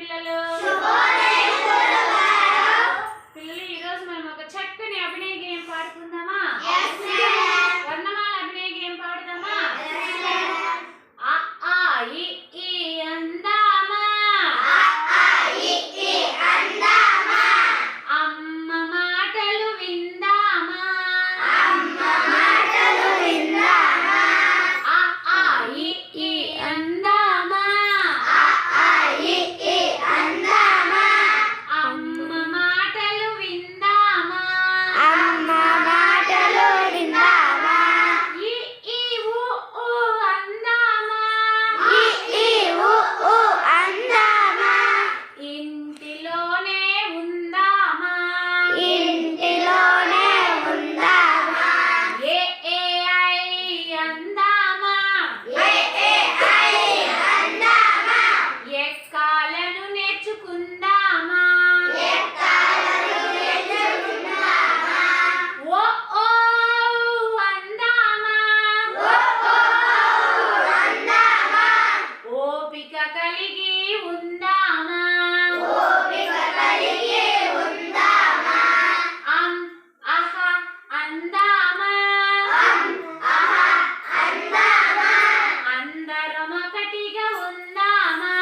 పిల్లలు. పిల్లలు ఈ రోజు మనం ఒక చక్కని అభినయ గేయం పాడుకుందామా? వర్ణమాల అభినయ గేయం పాడుదామా? అ ఆ ఇ ఈ అందామా, అమ్మ మాటలు విందామా, అ ఆ ఇ ఈ అందామా, అమ్మ మాటలు విందామా, ఇ ఈ ఉ ఊ అందామా, ఇంటిలోనే ఉందామా, ఏ ఏ ఐ అందామా, ఎక్కాలను నేర్చుకుందామా, ఓ ఓ అందామా, ఓపిక కలిగి ఉందామా, అం అహ అందామా, అందరం ఒకటిగా ఉందామా,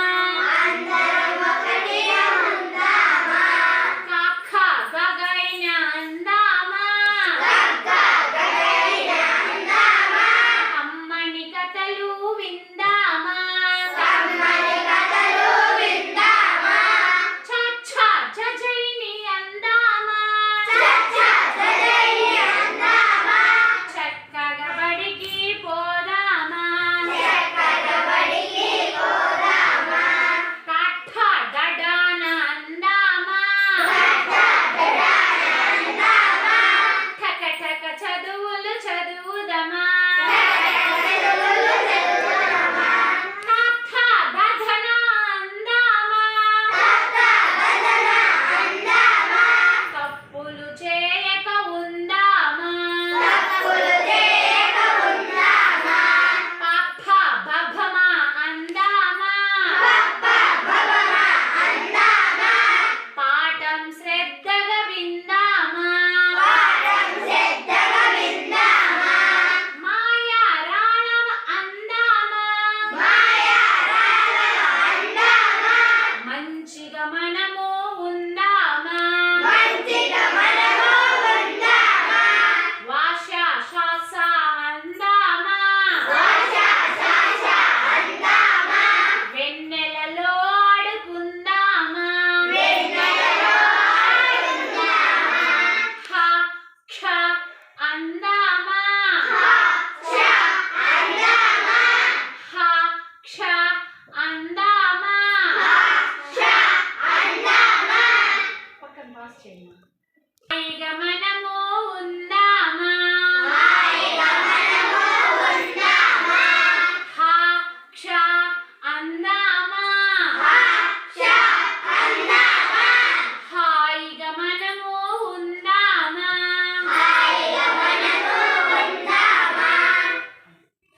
కక్క గగైన అందామా, అమ్మని కథలు విందామా, చచ్చ జజైని అందామా, చక్కగా బడికి పోదామా, కట్ట గడాన అందామా, ఠక ఠక చదువులు చదువుదమా, కథ దధన అందామా, తప్పులు చేయక ఉందామా, పప్ప బభమ అందామా, పాఠం శ్రద్ధగా విందామా, మాయా రాళవ అందామా, మంచిగా మనము ఉందామా, వాష శ్వాస అందామా, వెన్నెలలో ఆడుకుందామా, హ క్ష అందామా, హ క్ష అందామా, పక్కన పాస్ చేయండి. గమన